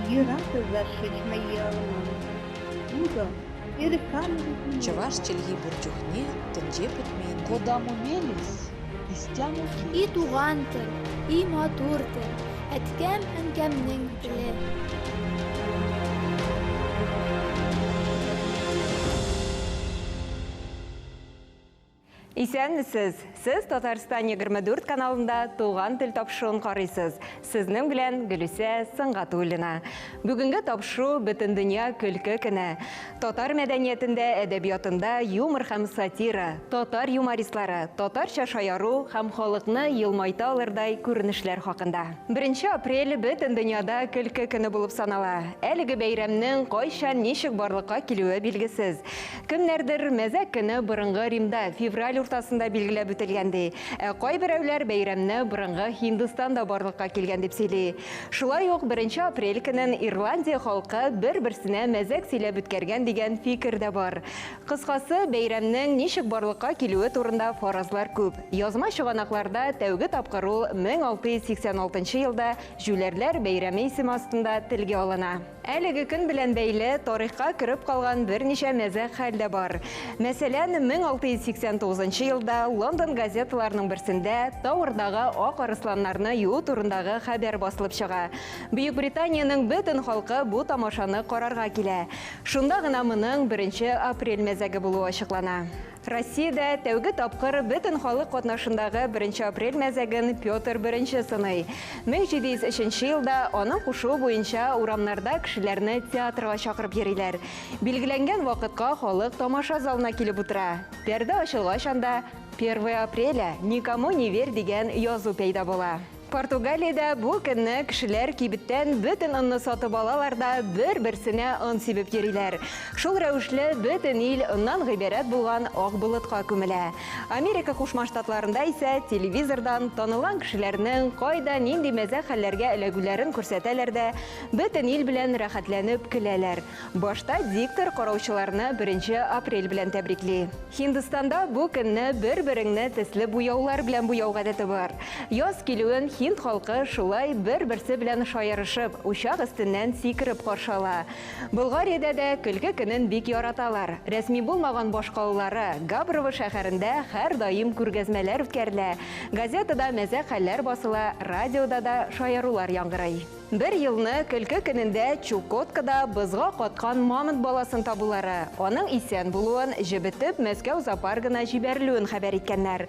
Ни разу зашить моя Буга, Чаваш челги бурчухне тенже путмейнде. Кодам умелись, истяну И туган тел, и матур тел, әткәм әнкәмнең теле. Исәнмесез, сіз Татарстан 24 каналында туған тел тапшыруын қарайсыз. Сезнең белән Гөлүсә Сыңгатуллина. Бүгінгі тапшыру бөтен дөнья көлке көне. Татар мәдәниятендә, әдәбиятында юмор һәм сатира, татар юмористлары, татарча шаяру һәм халыкны елмайта алырдай күренешләр хакында. 1 апрель бөтен дөньяда көлке көне булып санала. Әлеге бәйрәмнең кайчан ничек барлыкка килүе билгесез. Кемнәрдер мәзәк көне борынгы Римда февраль уртасында билгеләп үтелгәнди. Кайберәүләр бәйрәмне борынгы Һиндстанда барлыкка килгән дип сөйли. Шулай ук 1 апрель көнен Ирландия халкы бер-берсенә мәзәк сөйләп үткәргән дигән фикер дә бар. Кыскасы, бәйрәмнең ничек барлыкка килүе турында фаразлар күп. Язма чыганакларда тәүге тапкыр ул 1686 елда Жүләрләр бәйрәме исеме астында телгә алына. Әлеге көн белән бәйле тарихка кереп калган берничә мәзәк хәлдә бар. Мәсәлән, 1689 елда Лондон газеталарының берсендә Тауырдагы ак арысланнарны юу турындагы хәбәр басылып чыга. Бөек Британияның бөтен халкы бу тамашаны карарга килә. Шунда гына моның 1 апрель мәзәге булуы ачыклана. Россиядә тәүге тапкыр бөтен халык катнашындагы 1 апрель мәзәген Петр I сыный. 1703 елда аның кушуы буенча урамнарда кешеләрне театрга чакырып йөриләр. Билгеләнгән вакытка халык тамаша залына килеп утыра. Пәрдә ачылгач анда 1 апреля никому не верь дигән язу пәйда була. Португалиядә бу көнне кешеләр кибеттән бөтен онны сатып алалар да бер-берсенә он сибеп йөриләр. Шул рәвешле бөтен ил оннан гыйбарәт булган ак болытка күмелә. Америка Кушма Штатларында исә телевизордан танылган кешеләрнең кайда нинди мәзәк хәлләргә эләгүләрен күрсәтәләр дә бөтен ил белән рәхәтләнеп көләләр. Башта диктор караучыларны 1 апрель белән тәбрикли. Һиндстанда бу көнне бер-береңне төсле буяулар белән буяу гадәте бар. Яз килүен Хинд халкы шулай бер-берсе белән шаярышып, учак өстеннән сикереп каршы ала. Болгариядә дә көлке көнен бик яраталар. Рәсми булмаган башкалалары Габрово шәһәрендә һәр даим күргәзмәләр үткәрелә. Газетада мәзәк хәлләр басыла, радиода да шаярулар яңгырый. Бер елны көлке көнендә Чукоткада бызга каткан мамонт баласын табулары, аның исән булуын җибетеп Мәскәү зоопаркына җибәрелүен хәбәр иткәннәр.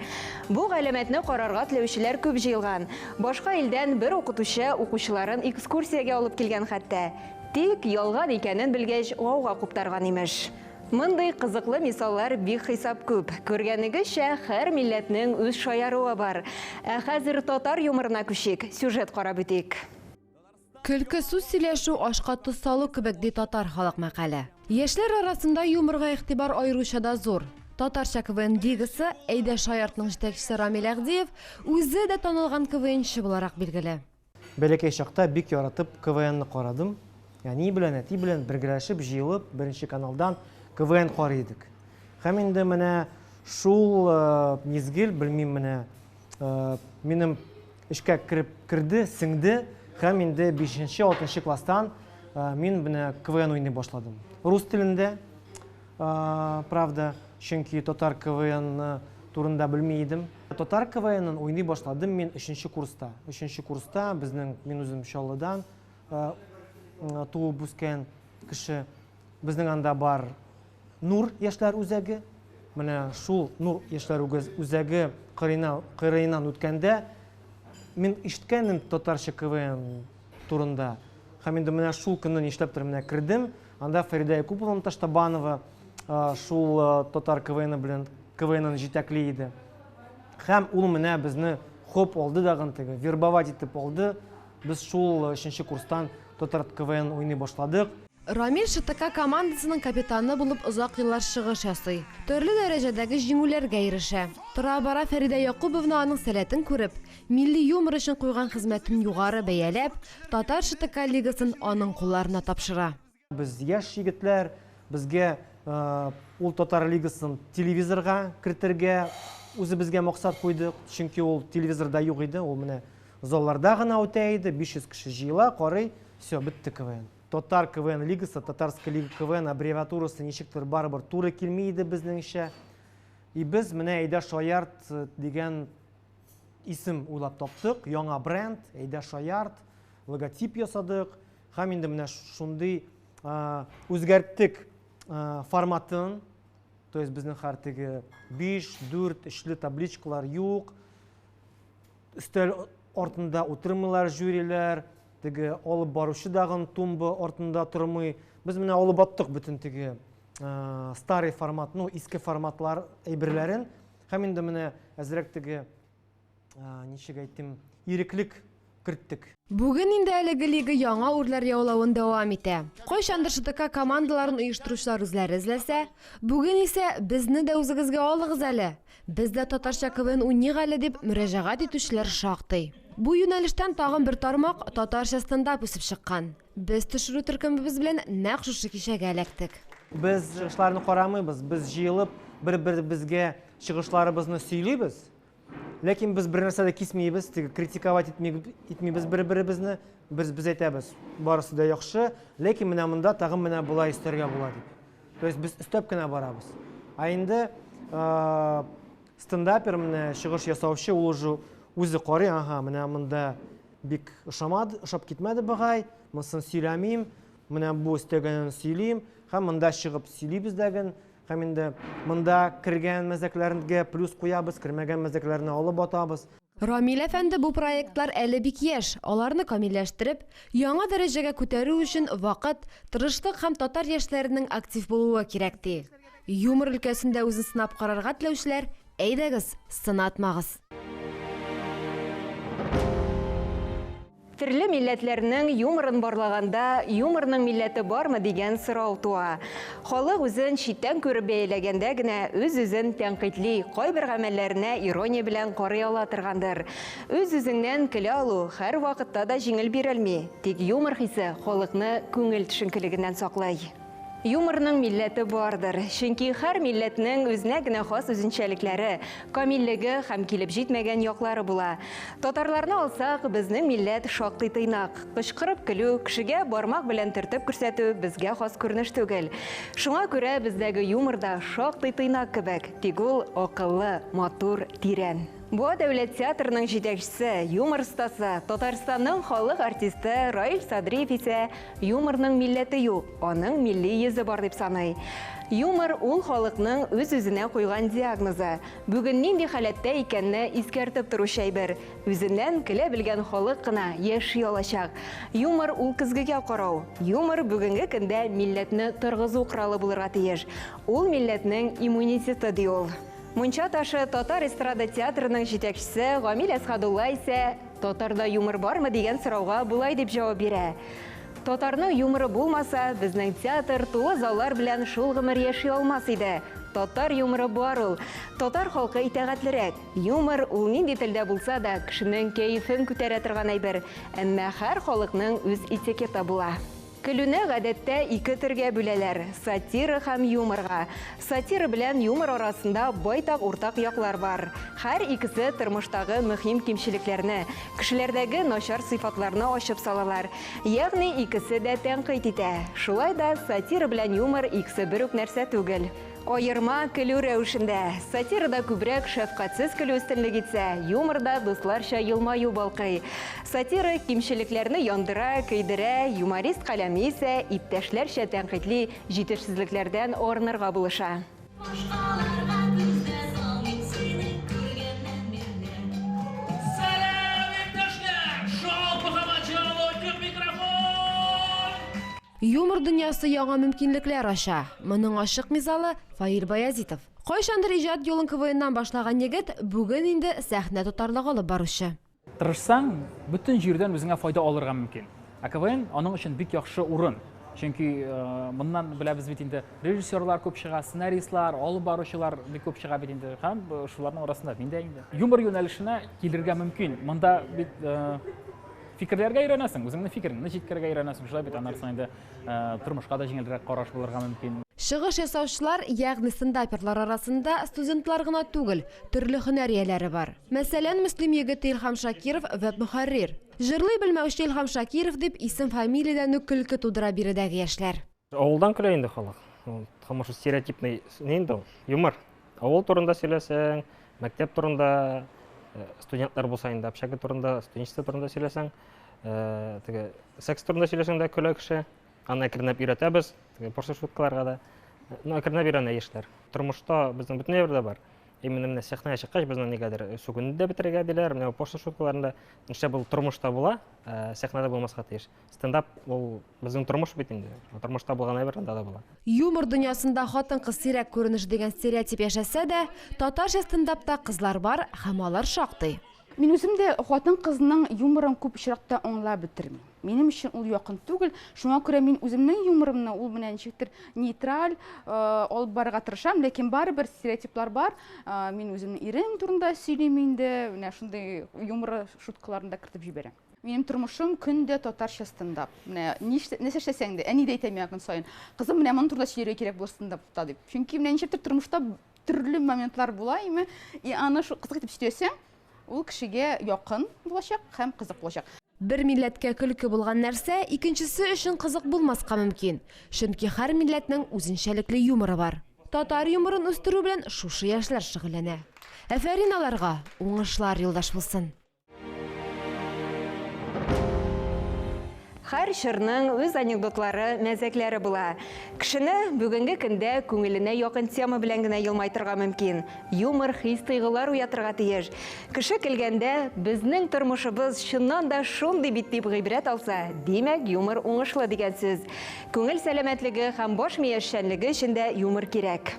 Бу галәмәтне карарга теләүчеләр күп җыелган. Башка илдән бер укытучы укучыларын экскурсиягә алып килгән хәтта. Тик ялган икәнен белгәч, гауга куптарган имеш. Мондый кызыклы мисаллар бик хисап күп. Күргәнегезчә, һәр милләтнең үз шаяруы бар. Ә хәзер татар юморына күчик, сюжет карап үтик. Көлке сүз сөйләшү ашка тоз салу кебек ди татар халык мәкале. Яшьләр арасында юморга игътибар аеруча да зур. Татарча КВН лигасы Әйдә Шаяртның җитәкчесе Рамил Әгдиев үзе дә танылган КВНчы буларак билгеле. Бәләкәй чакта бик яратып КВНны карадым. Яни белән әти белән бергәләшеп җыелып 1 каналдан КВН карый идек. Һәм инде менә шул мизгел белмим менә минем эшкә кирде, сеңде. Һәм инде 5-6 класстан мин менә КВН уйный башладым. Рус телендә, правда, чөнки татар КВН турында белми идем. Татар КВНын уйный башладым мин 3 курста. 3 курста безнең мин үзем Чаллыдан туып үскән кеше. Безнең анда бар Нур яшьләр үзәге. Менә шул Нур яшьләр үзәге кырыйнан үткәндә мин ишеткәнем татарча КВН турында. Һәм инде менә шул көнне нишләптер менә кирдем. Анда Фарида Якуповна Таштабанова шул татар КВН белән КВНны җитәкли иде. Һәм ул менә безне хоп алды дагын теге вербовать итеп алды. Без шул 3 курстан татар КВН уйный башладык. Рамил ШТК командасының капитаны булып озак еллар чыгыш ясый. Төрле дәрәҗәдәге җиңүләргә ирешә. Тора-бара Фарида Якуповна аның сәләтен күреп, милли юмор өчен куйган хезмәтен югары бәяләп, татар ШТК лигасын аның кулларына тапшыра. Без яшь егетләр, безгә ул татар лигасын телевизорга кертергә үзебезгә максат куйдык. Чөнки ул телевизорда юк иде, ул менә залларда гына үтә иде, 500 кеше җыела, карый, все, бетте КВН. Татар КВН лигасы, Татарская лига КВН аббревиатурасы ничектер барыбер туры килми иде безнеңчә. И без менә Әйдә Шаярт дигән исем уйлап таптык, яңа бренд, Әйдә Шаярт, логотип ясадык. Һәм инде менә шундый үзгәрттек форматын, то есть безнең хәртеге 5-4 эшле табличкалар юк, өстәл артында утырмыйлар жюрилар, теге алып баручы дагын тумба артында тормый. Без менә алып аттык бөтен теге старый формат, ну, иске форматлар әйберләрен, һәм инде менә әзрәк теге ничек әйтим, иреклек керттек. Бүген инде әлеге лига яңа үрләр яулавын дәвам итә. Кайчандыр ШТК командаларын оештыручылар үзләре эзләсә, бүген исә безне дә үзегезгә алыгыз әле. Бездә татарча КВН уйныйк әле дип мөрәҗәгать итүчеләр шактый. Бу юнәлештән тагын бер тармак татарча стендап үсеп чыккан. Без төшерү төркемебез белән нәкъ шушы кичәгә эләктек. Без чыгышларны карамыйбыз, без җыелып бер-беребезгә чыгышларыбызны сөйлибез. Ләкин без бер нәрсәдә кисмибез, теге критиковать итмибез бер-беребезне. Без әйтәбез, барысы да яхшы, ләкин менә монда тагын менә булай истәргә була дип. То есть без өстәп кенә барабыз. Инде стендапер менә чыгыш ясаучы ул уже үзе карый, менә монда бик ошап китмәде бугай, монысын сөйләмим, менә бу өстәгәнен сөйлим, һәм монда чыгып сөйлибез дәген. Һәм инде монда кергән мәзәкләргә плюс куябыз, кергән мәзәкләрне алып атабыз. Рамил әфәнде бу проектлар әле бик яшь, аларны камилләштереп, яңа дәрәҗәгә күтәрү өчен вакыт, тырышлык һәм татар яшьләренең актив булуы кирәк ди. Юмор өлкәсендә үзен сынап карарга теләүчеләр, әйдәгез, сынатмагыз. Төрле милләтләрнең юморын барлаганда, юморның милләте бармы дигән сорау туа. Халык үзен читтән күреп бәяләгәндә генә үз-үзен тәнкыйтьли, кайбер гамәлләренә ирония белән карый ала торгандыр. Үз-үзеңнән көлә алу һәр вакытта да җиңел бирелми. Тик юмор хисе халыкны күңел төшенкелегеннән саклай. Юморның милләте бардыр, чөнки һәр милләтнең үзенә генә хас үзенчәлекләре, камиллеге һәм килеп җитмәгән яклары була. Татарларны алсак, безнең милләт шактый тыйнак. Кычкырып көлү, кешегә бармак белән төртеп күрсәтү безгә хас күренеш түгел. Шуңа күрә бездәге юморда шактый тыйнак кебек, тик ул акыллы, матур, тирән. Бу дәүләт театрының җитәкчесе, юмор остасы, Татарстанның халык артисты Раил Садриев исә юморның милләте юк, аның милли йөзе бар дип саный. Юмор ул халыкның үз-үзенә куйган диагнозы. Бүген нинди халәттә икәнне искәртеп торучы әйбер. Үзеннән көлә белгән халык кына яши алачак. Юмор ул көзгегә карау. Юмор бүгенге көндә милләтне торгызу коралы булырга тиеш. Ул милләтнең иммунитеты ди ул. Мунча ташы татар эстрада театрының җитәкчесе Гамил Әсхадулла исә татарда юмор бармы дигән сорауга булай дип җавап бирә. Татарның юморы булмаса, безнең театр тулы заллар белән шул гомер яши алмас иде. Татар юморы бар ул. Татар халкы итәгатьлерәк. Юмор ул нинди телдә булса да кешенең кәефен күтәрә торган әйбер. Әмма һәр халыкның үз этикеты була. Көлүне гадәттә ике төргә бүләләр – сатира һәм юморга. Сатира белән юмор арасында байтак уртак яклар бар. Һәр икесе тормыштагы мөһим кимчелекләрне, кешеләрдәге начар сыйфатларны ачып салалар. Ягъни икесе дә тәнкыйть итә. Шулай да сатира белән юмор икесе бер үк нәрсә түгел. Айырма көлү рәвешендә. Сатирада күбрәк шәфкатьсез көлү өстенлек итсә, юморда дусларча елмаю балкый. Сатира кимчелекләрне яндыра, көйдерә, юморист каләме исә иптәшләрчә тәнкыйтьли җитешсезлекләрдән арынырга булыша. Юмор дөньясы яңа мөмкинлекләр ача. Моның ачык мисалы Фаил Баязитов. Кайчандыр иҗат юлын КВНнан башлаган егет бүген инде сәхнә тотарлык алып баручы. Тырышсаң, бөтен җирдән үзеңә файда алырга мөмкин. КВН аның өчен бик яхшы урын. Чөнки моннан беләбез бит инде режиссерлар күп чыга, сценаристлар, алып баручылар бик күп чыга бит инде. Һәм шуларның арасында мин дә инде. Юмор юнәлешенә килергә мөмкин. Монда бит фикерләргә өйрәнәсең, үзеңнең фикереңне җиткерергә өйрәнәсең. Шулай бит аннан соң инде тормышка да җиңелрәк караш булырга мөмкин. Шығыш ясаушылар, ягъни стендаперлар арасында студентлар гына түгел, төрле һөнәр ияләре бар. Мәсәлән, мөслим егете Илһам Шакиров веб мөхәррир. Җырлый белмәүче Илһам Шакиров дип исем фамилиядан үк көлке тудыра биредәге яшьләр. Авылдан көлә инде халык. Хамашы стереотипный нинди юмор. Авыл турында сөйләсәң, мәктәп турында, студентлар булса инде, общага турында, студенчество турында сөйләсәң, теге секс турында сөйләсәң дә көлә кеше. Аны әкренләп өйрәтәбез, пошлы шуткаларга да. Әкренләп өйрәнә яшьләр. Тормышта безнең бөтен җирдә бар. Именно менә сәхнәгә чыккач безнең нигәдер сугынны да бетерергә диләр, менә пошлы шуткаларында. Нишлә бу тормышта була, сәхнәдә булмаска тиеш. Стендап ул безнең тормыш бит инде. Тормышта булган әйберләрдә дә була. Юмор дөньясында хатын-кыз сирәк күренеш дигән стереотип яшәсә дә, татарча стендапта кызлар бар һәм алар шактый. Мин үзем дә хатын-кызның юморын күп очракта аңлап бетермим. Минем өчен ул якын түгел. Шуңа күрә мин үземнең юморымны ул белән ничектер нейтраль алып барырга тырышам, ләкин барыбер стереотиплар бар. Мин үземнең ирем турында сөйлим инде, менә шундый юмор шуткаларында кертеп җибәрәм. Минем тормышым көндә татарча стендап. Менә нәрсәшәсәң дә, әни дә әйтәм ягын саен. Кызым, менә моны турында сөйләргә кирәк бу стендапта дип. Чөнки менә ничектер тормышта төрле моментлар була име, и аны шу кызык итеп сөйләсәң, ул кешегә якын булачак һәм кызык булачак. Бер милләткә көлке булган нәрсә икенчесе өчен кызык булмаска мөмкин. Чөнки һәр милләтнең үзенчәлекле юморы бар. Татар юморын үстерү белән шушы яшьләр шөгыльләнә. Афәрин аларга, уңышлар юлдаш булсын. Һәр чорның үз анекдотлары, мәзәкләре була. Кешене бүгенге көндә күңеленә якын тема белән генә елмайтырга мөмкин. Юмор хис-тойгылар уятырга тиеш. Кеше килгәндә безнең тормышыбыз чыннан да шундый бит дип гыйбрәт алса, димәк юмор уңышлы дигән сүз. Күңел сәламәтлеге һәм баш мие эшчәнлеге өчен дә юмор кирәк.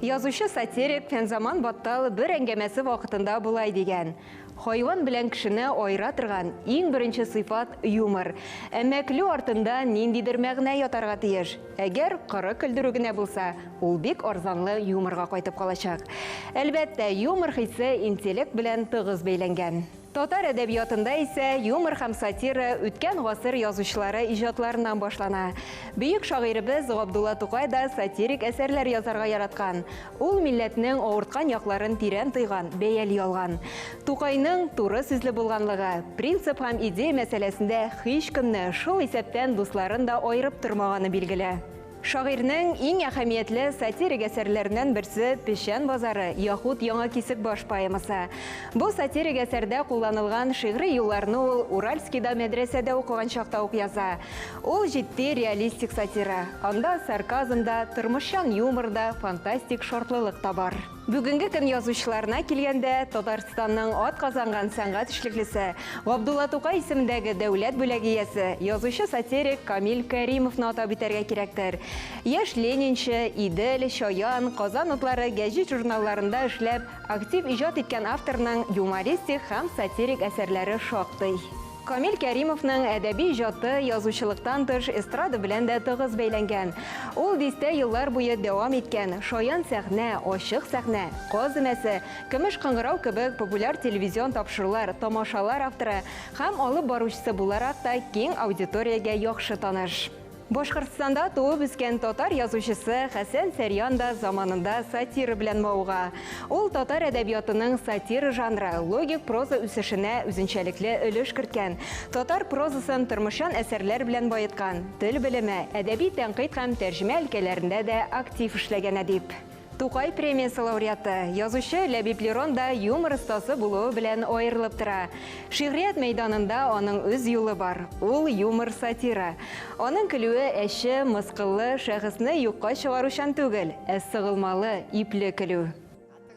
Язучы сатирик Фәнзаман Баттал бер әңгәмәсе вакытында булай дигән. Хайван белән кешене айыра торган иң беренче сыйфат юмор. Әмма көлү артында ниндидер мәгънә ятарга тиеш. Әгәр кыры көлдерү генә булса, ул бик арзанлы юморга кайтып калачак. Әлбәттә, юмор хисе интеллект белән тыгыз бәйләнгән. Татар әдәбиятында исә юмор һәм сатира үткән гасыр язучылары иҗатларыннан башлана. Бөек шагыйребез Габдулла Тукай да сатирик әсәрләр язарга яраткан. Ул милләтнең авырткан якларын тирән тойган, бәяли алган. Тукайның туры сүзле булганлыгы, принцип һәм идея мәсьәләсендә һич кемне шул исәптән дусларын да аерып тормаганы билгеле. Шагыйрьнең иң әһәмиятле сатирик әсәрләреннән берсе Пешән базары Яхут яңа кисек баш поэмасы. Бу сатирик әсәрдә кулланылган шигъри юлларны ул Уральскийда мәдрәсәдә укыган чакта ук яза. Ул җитди реалистик сатира. Анда сарказмда, тормышчан юморда, фантастик шартлылык та бар. Бүгенге көн язучыларына килгәндә, Татарстанның атказанган сәнгать эшлеклесе Габдулла Тукай исемендәге дәүләт бүләге иясе, язучы сатирик Камил Кәримовны атап үтәргә кирәктер. Яшь ленинче, Идел, Шаян, Казан утлары гәҗит журналларында эшләп, актив иҗат иткән авторның юмористик һәм сатирик әсәрләре шактый. Камил Кәримовның әдәби иҗаты язучылыктан тыш эстрада белән дә тыгыз бәйләнгән. Ул дистә еллар буе дәвам иткән Шаян сәхнә, Ачык сәхнә, Каз өмәсе, Көмеш кыңгырау кебек популяр телевизион тапшырулар, тамашалар авторы һәм алып баручысы буларак та киң аудиториягә яхшы таныш. Башкортстанда туып үскән татар язучысы Хәсән Сәрьян да заманында сатира белән мавыга. Ул татар әдәбиятының сатира жанры, логик проза үсешенә үзенчәлекле өлеш керткән. Татар прозасын тормышчан әсәрләр белән байыткан. Тел белеме, әдәби тәнкыйть һәм тәрҗемә өлкәләрендә дә актив эшләгән әдип. Тукай премиясы лауреаты, язучы Ләбиб Лерон да юмор остасы булуы белән аерылып тора. Шигърият мәйданында аның үз юлы бар. Ул юмор сатира. Аның көлүе әче, мыскыллы, шәхесне юкка чыгаручан түгел, ә сыгылмалы, ипле көлү.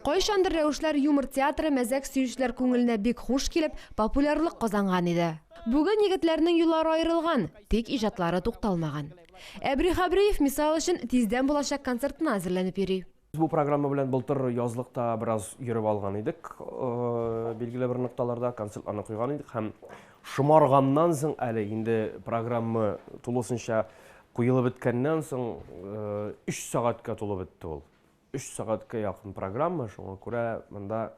Кайчандыр рәвешләр юмор театры мәзәк сөючеләр күңеленә бик хуш килеп, популярлык казанган иде. Бүген егетләрнең юллары аерылган, тик иҗатлары тукталмаган. Әбри Хабриев мисал өчен тиздән булачак концертына әзерләнеп йөри. Бу программа белән былтыр язлыкта бераз йөреп алган идек. Билгеле бер нокталарда концертларны куйган идек һәм шомарганнан соң әле инде программа тулысынча куелып беткәннән соң 3 сәгатькә тулып бетте ул. 3 сәгатькә якын программа, шуңа күрә монда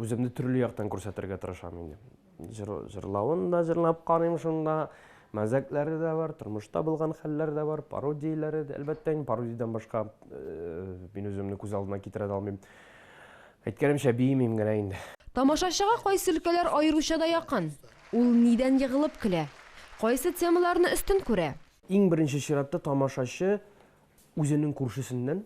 үземне төрле яктан күрсәтергә тырышам инде. Җырлавын да җырлап карыйм шунда, мәзәкләре дә бар, тормышта булган хәлләр дә бар, пародияләре дә, әлбәттә, пародиядән башка мин үземне күз алдына китерә алмыйм. Әйткәнемчә, беймим генә инде. Тамашачыга кайсы өлкәләр аеруча да якын? Ул нидән егылып көлә? Кайсы темаларны өстен күрә? Иң беренче чиратта тамашачы үзенең күршесеннән,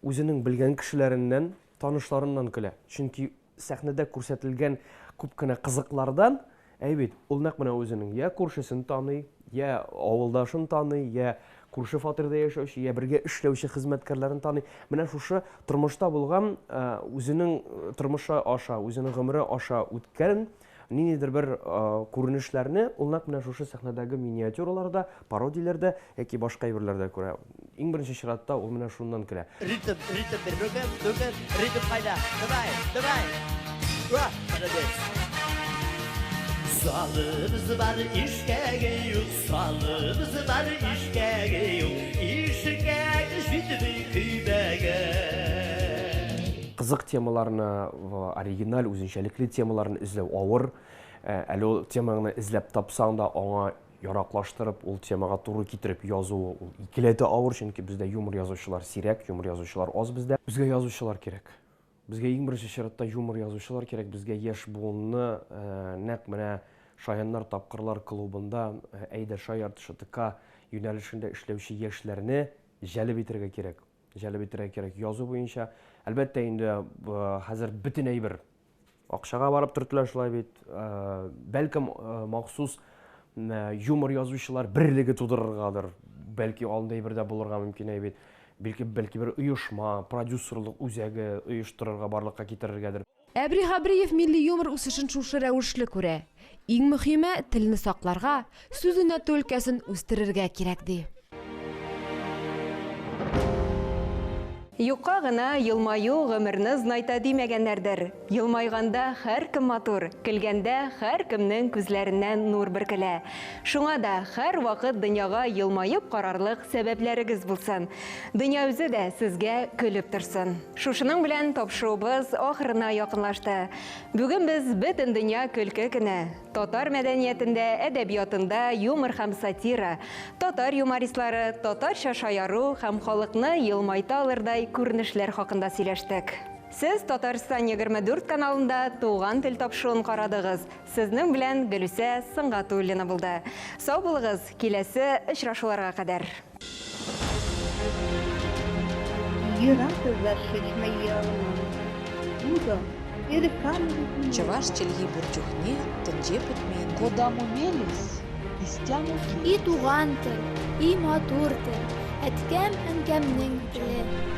үзенең белгән кешеләреннән, танышларыннан көлә. Чөнки сәхнәдә күрсәтелгән күп кенә кызыклардан, ул нәкъ менә үзенең я күршесен таный, я авылдашын таный, я күрше фатирда яшәүче, я бергә эшләүче хезмәткәрләрен таный. Менә шушы тормышта булган, үзенең тормышы аша, үзенең гомере аша үткән ниндидер бер күренешләрне ул нәкъ менә шушы сәхнәдәге миниатюраларда, пародияләрдә яки башка әйберләрдә күрә. Иң беренче чиратта ул менә шуннан көлә. Ритм бер ритм кайда? Давай. Ура, молодец. Salımız var işkege yok, salımız var işkege yok, işkege şütübü küybege. Кызык темаларны, оригинал, үзенчәлекле темаларны эзләү авыр. Әле ул теманы эзләп тапсаң да, аңа яраклаштырып, ул темага туры китереп язу икеләтә авыр, чөнки бездә юмор язучылар сирәк, юмор язучылар аз бездә. Безгә язучылар кирәк. Безгә иң беренче чиратта юмор язучылар кирәк. Безгә яшь буынны нәкъ менә Шаяннар тапкырлар клубында әйдә шаярт ШТК юнәлешендә эшләүче яшьләрне җәлеп итәргә кирәк. Язу буенча, әлбәттә инде хәзер бөтен әйбер акчага барып төртелә шулай бит. Бәлкем махсус юмор язучылар берлеге тудырыргадыр. Бәлки андый бердә булырга мөмкин бит. Бәлки бер оешма, продюсерлык үзәге оештырырга, барлыкка китерергәдер. Әбри Хабриев милли юмор үсешен шушы рәвешле күрә. Иң мөһиме телне сакларга, сүз уйнату өлкәсен үстерергә кирәк ди. Юкка гына елмаю гомерне знайта димәгәннәрдер. Елмайганда һәр кем матур, көлгәндә һәр кемнең күзләреннән нур бөркелә. Шуңа да һәр вакыт дөньяга елмаеп карарлык сәбәпләрегез булсын. Дөнья үзе дә сезгә көлеп торсын. Шушының белән тапшыруыбыз ахырына якынлашты. Бүген без бөтен дөнья көлке көне. Татар мәдәниятендә, әдәбиятында юмор һәм сатира, татар юмористлары, татарча шаяру һәм халыкны елмайта алырдай күренешләр хакында сөйләштек. Сез Татарстан 24 каналында туган тел тапшыруын карадыгыз. Сезнең белән Гөлүсә Сыңгатуллина булды. Сау булыгыз, киләсе очрашуларга кадәр. Чаваш Чельги Бурчухне тенҗе путмейнди. Куда мумелис, истяну И туган тел, и матур тел, әткәм әнкәмнең теле.